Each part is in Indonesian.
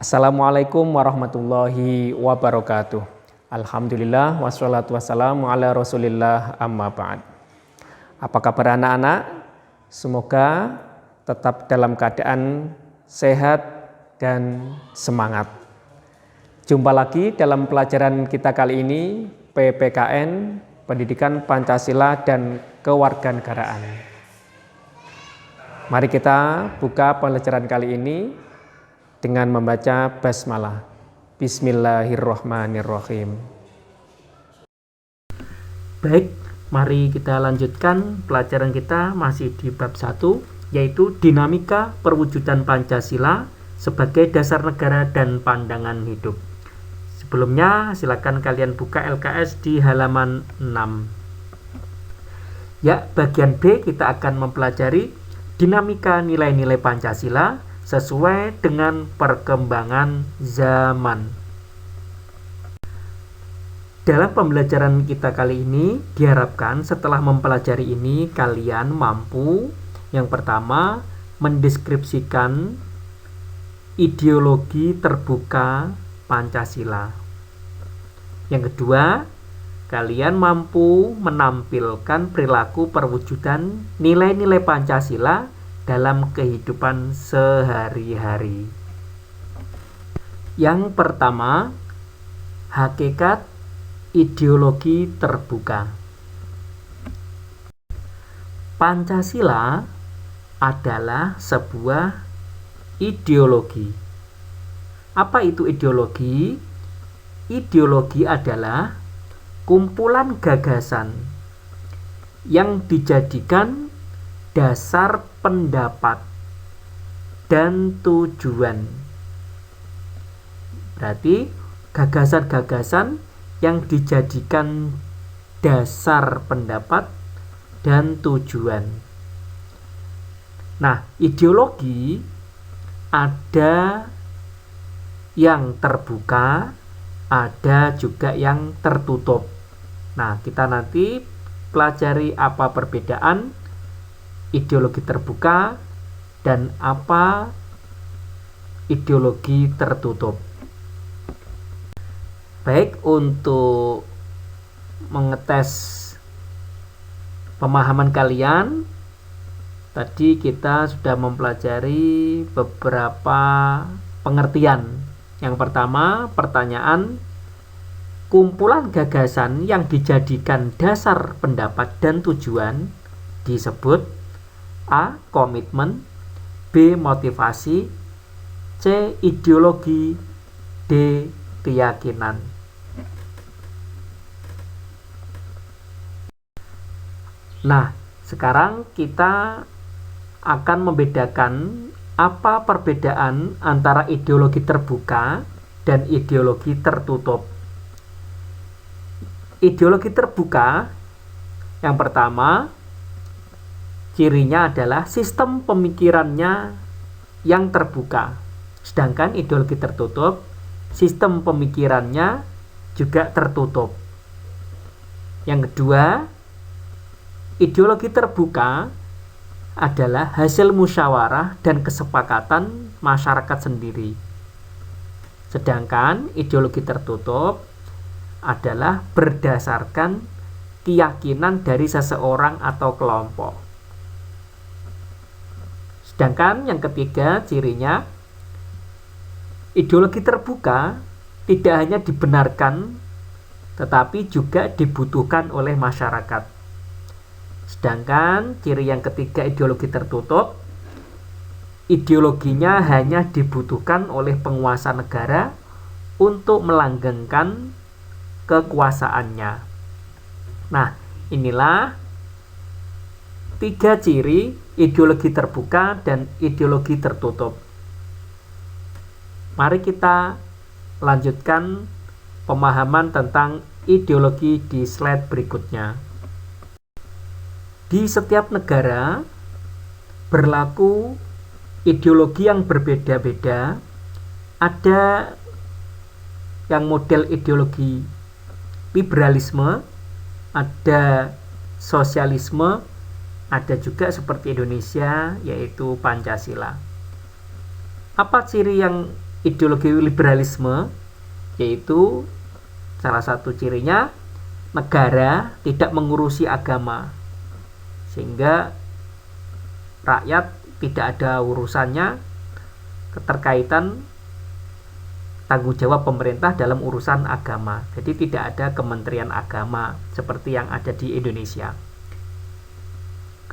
Assalamualaikum warahmatullahi wabarakatuh. Alhamdulillah wassalatu wassalamu ala rasulillah amma ba'd. Apa kabar anak-anak? Semoga tetap dalam keadaan sehat dan semangat. Jumpa lagi dalam pelajaran kita kali ini, PPKN, Pendidikan Pancasila dan Kewarganegaraan. Mari kita buka pelajaran kali ini dengan membaca basmalah. Bismillahirrahmanirrahim. Baik, mari kita lanjutkan pelajaran kita masih di bab 1, yaitu dinamika perwujudan Pancasila sebagai dasar negara dan pandangan hidup. Sebelumnya silakan kalian buka LKS di halaman 6. Ya, bagian B kita akan mempelajari dinamika nilai-nilai Pancasila sesuai dengan perkembangan zaman. Dalam pembelajaran kita kali ini, diharapkan setelah mempelajari ini kalian mampu, yang pertama, mendeskripsikan ideologi terbuka Pancasila. Yang kedua, kalian mampu menampilkan perilaku perwujudan nilai-nilai Pancasila dalam kehidupan sehari-hari. Yang pertama, hakikat ideologi terbuka. Pancasila adalah sebuah ideologi. Apa itu ideologi? Ideologi adalah kumpulan gagasan yang dijadikan dasar pendapat dan tujuan. Berarti gagasan-gagasan yang dijadikan dasar pendapat dan tujuan. Nah, ideologi ada yang terbuka, ada juga yang tertutup. Nah, kita nanti pelajari apa perbedaan ideologi terbuka dan apa ideologi tertutup. Baik, untuk mengetes pemahaman kalian, tadi kita sudah mempelajari beberapa pengertian. Yang pertama, pertanyaan, kumpulan gagasan yang dijadikan dasar pendapat dan tujuan disebut A. Komitmen, B. Motivasi, C. Ideologi, D. Keyakinan. Nah, sekarang kita akan membedakan apa perbedaan antara ideologi terbuka dan ideologi tertutup. Ideologi terbuka, yang pertama, cirinya adalah sistem pemikirannya yang terbuka. Sedangkan ideologi tertutup, sistem pemikirannya juga tertutup. Yang kedua, ideologi terbuka adalah hasil musyawarah dan kesepakatan masyarakat sendiri. Sedangkan ideologi tertutup adalah berdasarkan keyakinan dari seseorang atau kelompok. Sedangkan yang ketiga cirinya, ideologi terbuka tidak hanya dibenarkan tetapi juga dibutuhkan oleh masyarakat. Sedangkan ciri yang ketiga ideologi tertutup, ideologinya hanya dibutuhkan oleh penguasa negara untuk melanggengkan kekuasaannya. Nah, inilah 3 ciri ideologi terbuka dan ideologi tertutup. Mari kita lanjutkan pemahaman tentang ideologi di slide berikutnya. Di setiap negara berlaku ideologi yang berbeda-beda. Ada yang model ideologi liberalisme, ada sosialisme, ada juga seperti Indonesia yaitu Pancasila. Apa ciri yang ideologi liberalisme, yaitu salah satu cirinya negara tidak mengurusi agama, sehingga rakyat tidak ada urusannya keterkaitan tanggung jawab pemerintah dalam urusan agama. Jadi tidak ada kementerian agama seperti yang ada di Indonesia.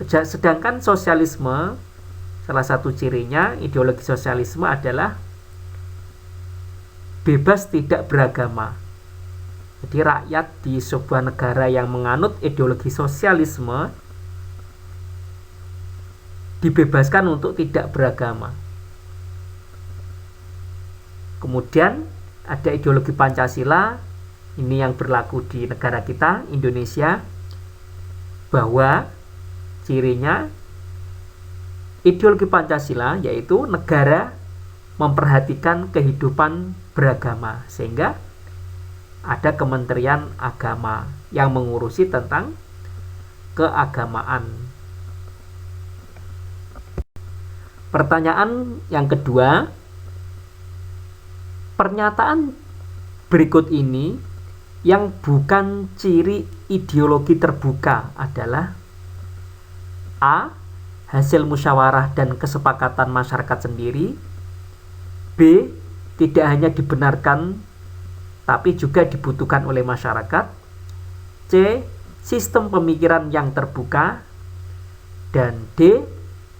Sedangkan sosialisme, salah satu cirinya ideologi sosialisme adalah bebas tidak beragama. Jadi rakyat di sebuah negara yang menganut ideologi sosialisme dibebaskan untuk tidak beragama. Kemudian ada ideologi Pancasila, ini yang berlaku di negara kita, Indonesia, bahwa cirinya ideologi Pancasila yaitu negara memperhatikan kehidupan beragama, sehingga ada Kementerian Agama yang mengurusi tentang keagamaan. Pertanyaan yang kedua, pernyataan berikut ini yang bukan ciri ideologi terbuka adalah A. Hasil musyawarah dan kesepakatan masyarakat sendiri. B. Tidak hanya dibenarkan tapi juga dibutuhkan oleh masyarakat. C. Sistem pemikiran yang terbuka. Dan D.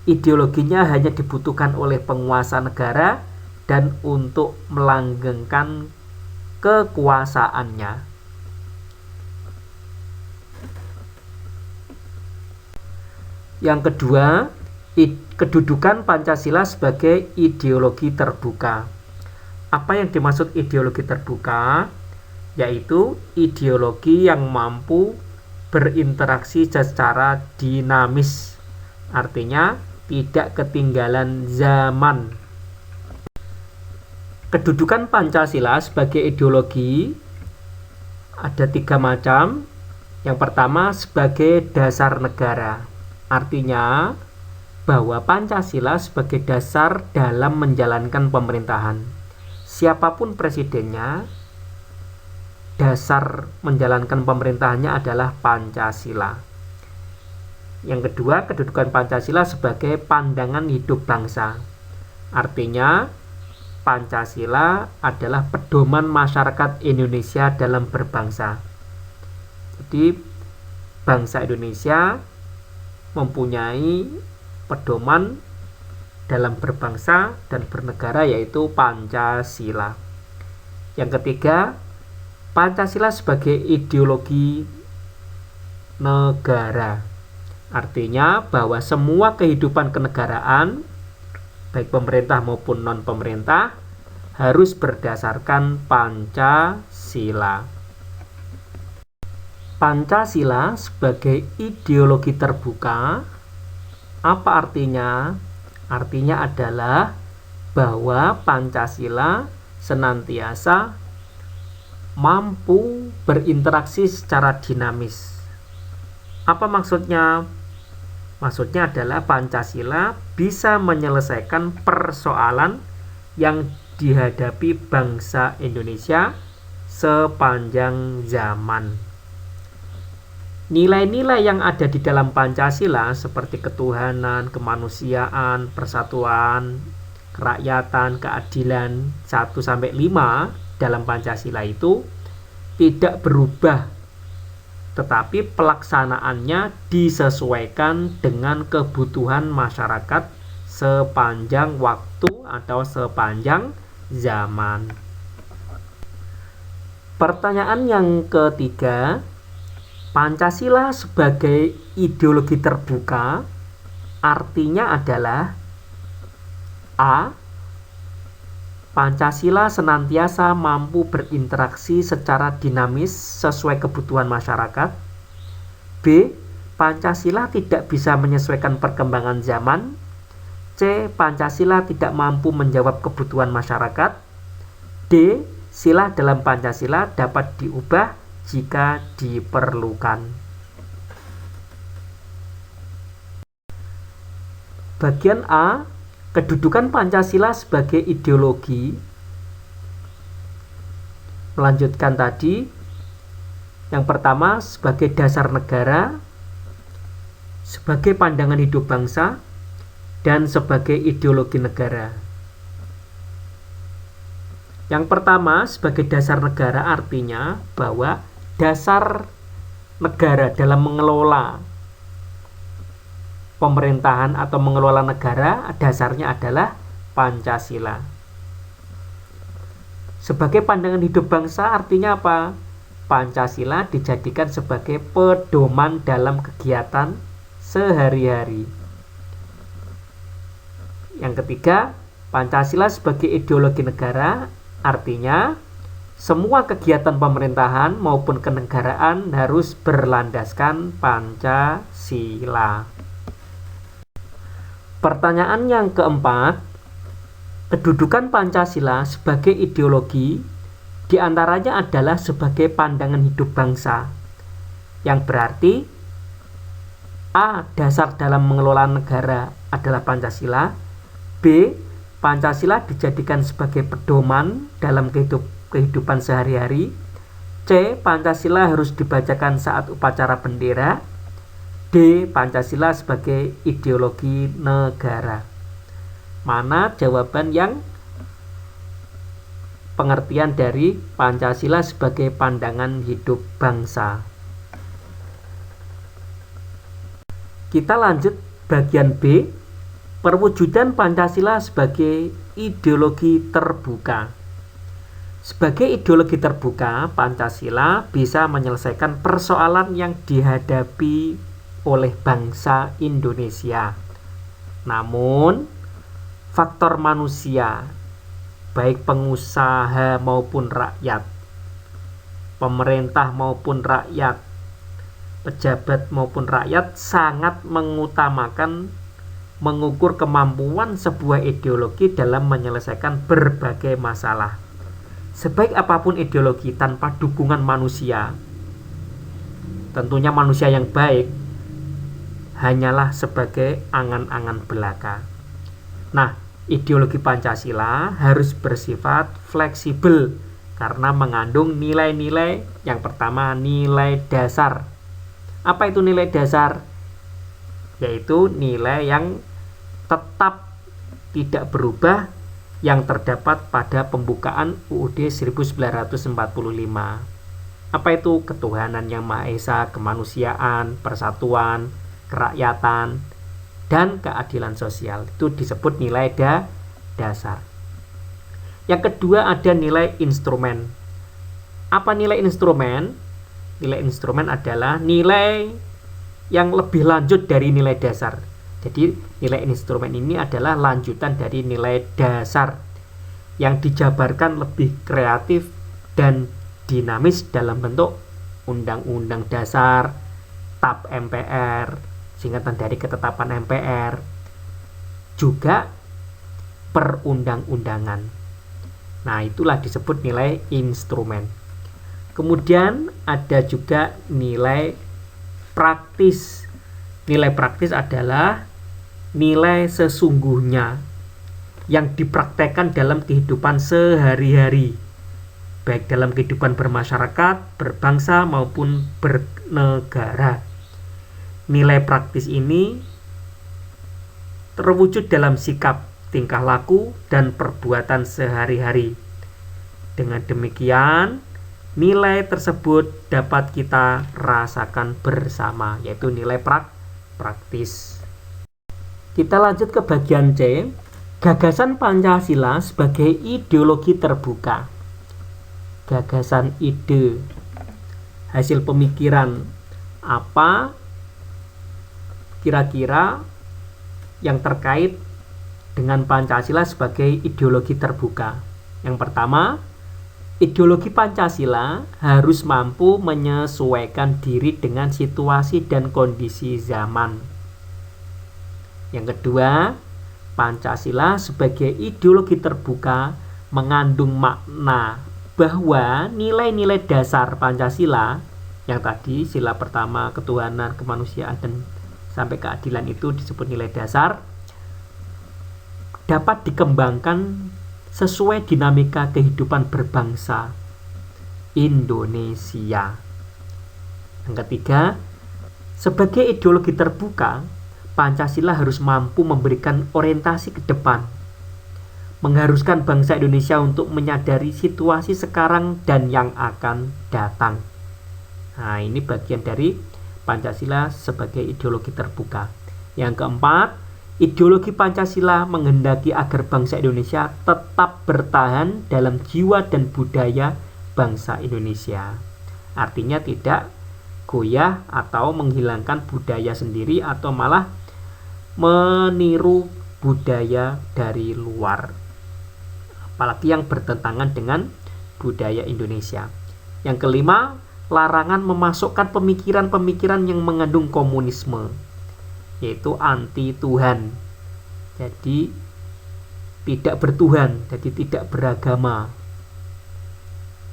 Ideologinya hanya dibutuhkan oleh penguasa negara dan untuk melanggengkan kekuasaannya. Yang kedua, kedudukan Pancasila sebagai ideologi terbuka. Apa yang dimaksud ideologi terbuka? Yaitu ideologi yang mampu berinteraksi secara dinamis. Artinya tidak ketinggalan zaman. Kedudukan Pancasila sebagai ideologi ada 3 macam. Yang pertama, sebagai dasar negara. Artinya bahwa Pancasila sebagai dasar dalam menjalankan pemerintahan. Siapapun presidennya, dasar menjalankan pemerintahannya adalah Pancasila. Yang kedua, kedudukan Pancasila sebagai pandangan hidup bangsa. Artinya Pancasila adalah pedoman masyarakat Indonesia dalam berbangsa. Jadi bangsa Indonesia mempunyai pedoman dalam berbangsa dan bernegara, yaitu Pancasila. Yang ketiga, Pancasila sebagai ideologi negara. Artinya bahwa semua kehidupan kenegaraan, baik pemerintah maupun non-pemerintah, harus berdasarkan Pancasila. Pancasila sebagai ideologi terbuka, apa artinya? Artinya adalah bahwa Pancasila senantiasa mampu berinteraksi secara dinamis. Apa maksudnya? Maksudnya adalah Pancasila bisa menyelesaikan persoalan yang dihadapi bangsa Indonesia sepanjang zaman. Nilai-nilai yang ada di dalam Pancasila seperti ketuhanan, kemanusiaan, persatuan, kerakyatan, keadilan 1-5 dalam Pancasila itu tidak berubah, tetapi pelaksanaannya disesuaikan dengan kebutuhan masyarakat sepanjang waktu atau sepanjang zaman. Pertanyaan yang ketiga, Pancasila sebagai ideologi terbuka artinya adalah A. Pancasila senantiasa mampu berinteraksi secara dinamis sesuai kebutuhan masyarakat. B. Pancasila tidak bisa menyesuaikan perkembangan zaman. C. Pancasila tidak mampu menjawab kebutuhan masyarakat. D. Sila dalam Pancasila dapat diubah jika diperlukan. Bagian A, kedudukan Pancasila sebagai ideologi melanjutkan tadi, yang pertama sebagai dasar negara, sebagai pandangan hidup bangsa, dan sebagai ideologi negara. Yang pertama sebagai dasar negara artinya bahwa dasar negara dalam mengelola pemerintahan atau mengelola negara dasarnya adalah Pancasila. Sebagai pandangan hidup bangsa artinya apa? Pancasila dijadikan sebagai pedoman dalam kegiatan sehari-hari. Yang ketiga, Pancasila sebagai ideologi negara artinya semua kegiatan pemerintahan maupun kenegaraan harus berlandaskan Pancasila. Pertanyaan yang keempat, kedudukan Pancasila sebagai ideologi diantaranya adalah sebagai pandangan hidup bangsa, yang berarti A. Dasar dalam mengelola negara adalah Pancasila. B. Pancasila dijadikan sebagai pedoman dalam kehidupan sehari-hari. C. Pancasila harus dibacakan saat upacara bendera. D. Pancasila sebagai ideologi negara. Mana jawaban yang pengertian dari Pancasila sebagai pandangan hidup bangsa? Kita lanjut bagian B, perwujudan Pancasila sebagai ideologi terbuka. Sebagai ideologi terbuka, Pancasila bisa menyelesaikan persoalan yang dihadapi oleh bangsa Indonesia. Namun, faktor manusia, baik pengusaha maupun rakyat, pemerintah maupun rakyat, pejabat maupun rakyat sangat mengutamakan mengukur kemampuan sebuah ideologi dalam menyelesaikan berbagai masalah. Sebaik apapun ideologi tanpa dukungan manusia, tentunya manusia yang baik, hanyalah sebagai angan-angan belaka. Nah, ideologi Pancasila harus bersifat fleksibel karena mengandung nilai-nilai. Yang pertama, nilai dasar. Apa itu nilai dasar? Yaitu nilai yang tetap tidak berubah yang terdapat pada pembukaan UUD 1945. Apa itu? Ketuhanan yang Maha Esa, kemanusiaan, persatuan, kerakyatan, dan keadilan sosial. Itu disebut nilai dasar. Yang kedua ada nilai instrumen. Apa nilai instrumen? Nilai instrumen adalah nilai yang lebih lanjut dari nilai dasar. Jadi nilai instrumen ini adalah lanjutan dari nilai dasar yang dijabarkan lebih kreatif dan dinamis dalam bentuk Undang-Undang Dasar, TAP MPR, singkatan dari ketetapan MPR, juga perundang-undangan. Nah, itulah disebut nilai instrumen. Kemudian ada juga nilai praktis. Nilai praktis adalah nilai sesungguhnya yang dipraktekkan dalam kehidupan sehari-hari, baik dalam kehidupan bermasyarakat, berbangsa, maupun bernegara. Nilai praktis ini terwujud dalam sikap, tingkah laku, dan perbuatan sehari-hari. Dengan demikian, nilai tersebut dapat kita rasakan bersama, yaitu nilai praktis. Kita lanjut ke bagian C, gagasan Pancasila sebagai ideologi terbuka. Gagasan ide, hasil pemikiran apa kira-kira yang terkait dengan Pancasila sebagai ideologi terbuka. Yang pertama, ideologi Pancasila harus mampu menyesuaikan diri dengan situasi dan kondisi zaman. Yang kedua, Pancasila sebagai ideologi terbuka mengandung makna bahwa nilai-nilai dasar Pancasila yang tadi sila pertama, ketuhanan, kemanusiaan, dan sampai keadilan itu disebut nilai dasar, dapat dikembangkan sesuai dinamika kehidupan berbangsa Indonesia. Yang ketiga, sebagai ideologi terbuka, Pancasila harus mampu memberikan orientasi ke depan, mengharuskan bangsa Indonesia untuk menyadari situasi sekarang dan yang akan datang. Nah, ini bagian dari Pancasila sebagai ideologi terbuka. Yang keempat, ideologi Pancasila menghendaki agar bangsa Indonesia tetap bertahan dalam jiwa dan budaya bangsa Indonesia. Artinya tidak goyah atau menghilangkan budaya sendiri atau malah meniru budaya dari luar, apalagi yang bertentangan dengan budaya Indonesia. Yang kelima, larangan memasukkan pemikiran-pemikiran yang mengandung komunisme, yaitu anti Tuhan. Jadi tidak bertuhan, jadi tidak beragama.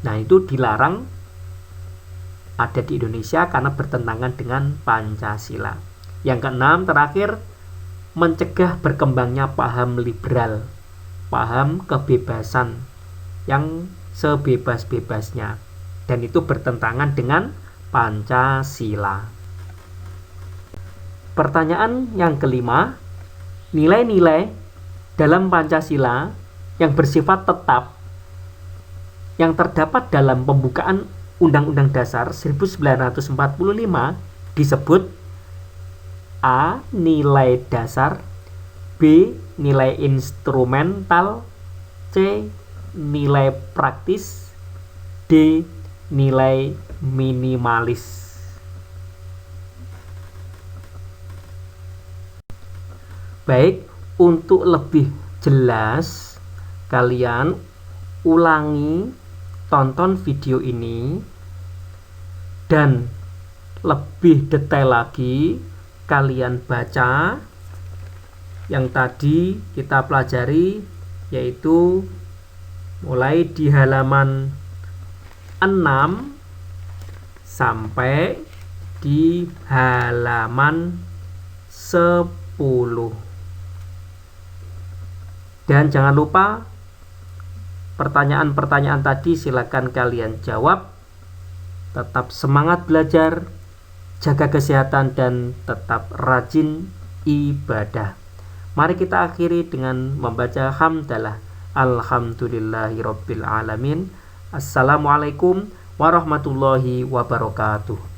Nah, itu dilarang ada di Indonesia karena bertentangan dengan Pancasila. Yang keenam, terakhir, mencegah berkembangnya paham liberal, paham kebebasan yang sebebas-bebasnya, dan itu bertentangan dengan Pancasila. Pertanyaan yang kelima, nilai-nilai dalam Pancasila yang bersifat tetap yang terdapat dalam pembukaan Undang-Undang Dasar 1945 disebut A. Nilai dasar, B. Nilai instrumental, C. Nilai praktis, D. Nilai minimalis. Baik, untuk lebih jelas kalian ulangi, tonton video ini, dan lebih detail lagi kalian baca yang tadi kita pelajari, yaitu mulai di halaman 6 sampai di halaman 10. Dan jangan lupa pertanyaan-pertanyaan tadi silakan kalian jawab. Tetap semangat belajar, jaga kesehatan, dan tetap rajin ibadah. Mari kita akhiri dengan membaca hamdalah. Alhamdulillahirabbil alamin. Assalamualaikum warahmatullahi wabarakatuh.